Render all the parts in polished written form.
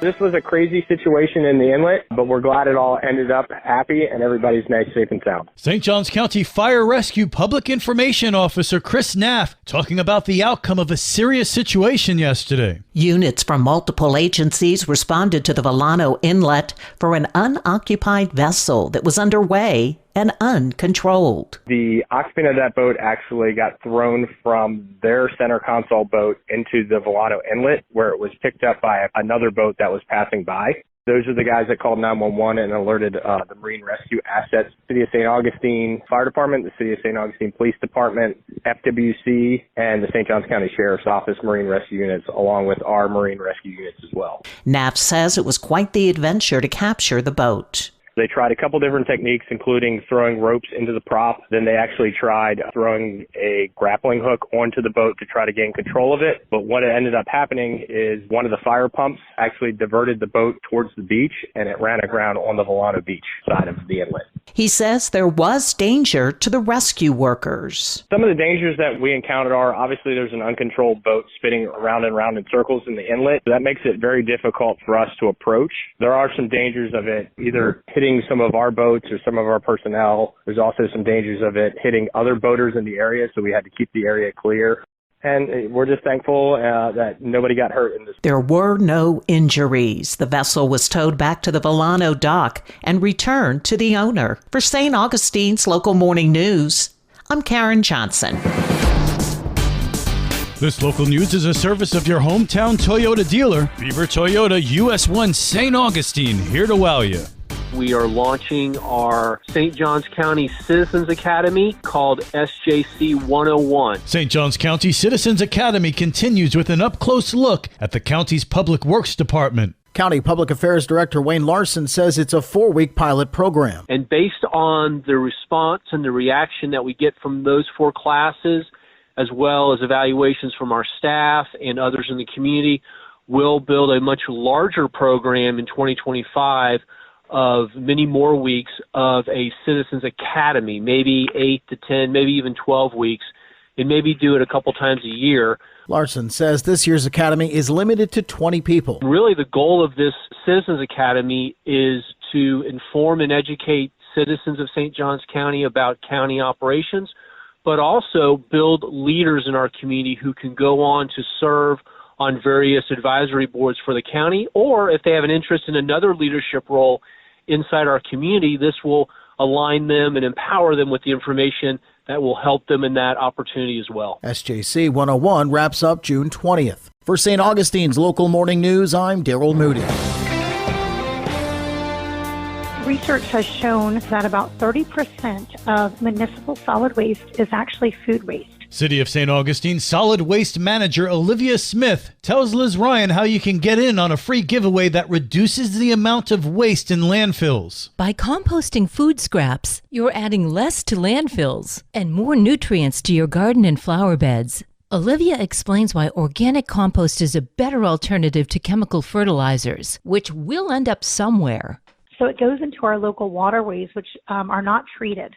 This was a crazy situation in the inlet, but we're glad it all ended up happy and everybody's nice, safe, and sound. St. Johns County Fire Rescue Public Information Officer Chris Naff talking about the outcome of a serious situation yesterday. Units from multiple agencies responded to the Volano Inlet for an unoccupied vessel that was underway and uncontrolled. The occupant of that boat actually got thrown from their center console boat into the Volano Inlet, where it was picked up by another boat that was passing by. Those are the guys that called 911 and alerted the Marine Rescue Assets, City of St. Augustine Fire Department, the City of St. Augustine Police Department, FWC, and the St. Johns County Sheriff's Office Marine Rescue Units, along with our Marine Rescue Units as well. Knapp says it was quite the adventure to capture the boat. They tried a couple different techniques, including throwing ropes into the prop. Then they actually tried throwing a grappling hook onto the boat to try to gain control of it. But what ended up happening is one of the fire pumps actually diverted the boat towards the beach, and it ran aground on the Volano Beach side of the inlet. He says there was danger to the rescue workers. Some of the dangers that we encountered are, obviously, there's an uncontrolled boat spinning around and around in circles in the inlet. That makes it very difficult for us to approach. There are some dangers of it either hitting some of our boats or some of our personnel. There's also some dangers of it hitting other boaters in the area, so we had to keep the area clear. And we're just thankful that nobody got hurt in this. There were no injuries. The vessel was towed back to the Volano dock and returned to the owner. For St. Augustine's Local Morning News, I'm Karen Johnson. This local news is a service of your hometown Toyota dealer, Beaver Toyota US 1 St. Augustine, here to wow you. We are launching our St. Johns County Citizens Academy called SJC 101. St. Johns County Citizens Academy continues with an up-close look at the county's Public Works Department. County Public Affairs Director Wayne Larson says it's a 4-week pilot program. And based on the response and the reaction that we get from those 4 classes, as well as evaluations from our staff and others in the community, we'll build a much larger program in 2025 of many more weeks of a Citizens Academy, maybe 8 to 10, maybe even 12 weeks, and maybe do it a couple times a year. Larson says this year's academy is limited to 20 people. Really, the goal of this Citizens Academy is to inform and educate citizens of St. Johns County about county operations, but also build leaders in our community who can go on to serve on various advisory boards for the county, or if they have an interest in another leadership role inside our community, this will align them and empower them with the information that will help them in that opportunity as well. SJC 101 wraps up June 20th. For St. Augustine's Local Morning News, I'm Daryl Moody. Research has shown that about 30% of municipal solid waste is actually food waste. City of St. Augustine Solid Waste Manager Olivia Smith tells Liz Ryan how you can get in on a free giveaway that reduces the amount of waste in landfills. By composting food scraps, you're adding less to landfills and more nutrients to your garden and flower beds. Olivia explains why organic compost is a better alternative to chemical fertilizers, which will end up somewhere. So it goes into our local waterways, which are not treated.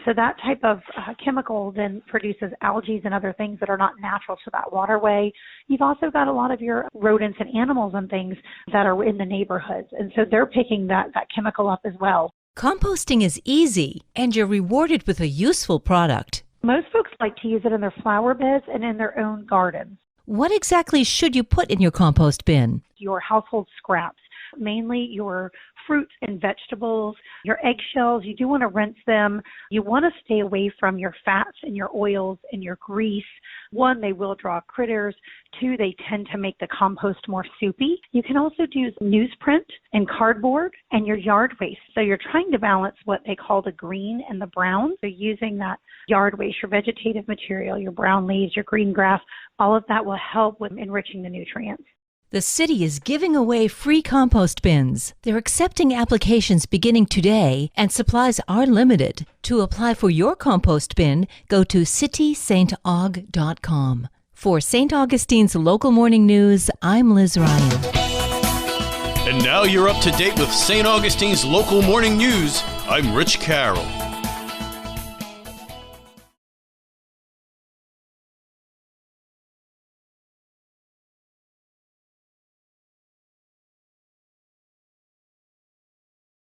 So that type of chemical then produces algae and other things that are not natural to that waterway. You've also got a lot of your rodents and animals and things that are in the neighborhoods. And so they're picking that chemical up as well. Composting is easy, and you're rewarded with a useful product. Most folks like to use it in their flower beds and in their own gardens. What exactly should you put in your compost bin? Your household scraps, mainly your fruits and vegetables, your eggshells. You do want to rinse them. You want to stay away from your fats and your oils and your grease. 1, they will draw critters. 2, they tend to make the compost more soupy. You can also use newsprint and cardboard and your yard waste. So you're trying to balance what they call the green and the brown. So using that yard waste, your vegetative material, your brown leaves, your green grass, all of that will help with enriching the nutrients. The city is giving away free compost bins. They're accepting applications beginning today, and supplies are limited. To apply for your compost bin, go to citystaug.com. For St. Augustine's Local Morning News, I'm Liz Ryan. And now you're up to date with St. Augustine's Local Morning News. I'm Rich Carroll.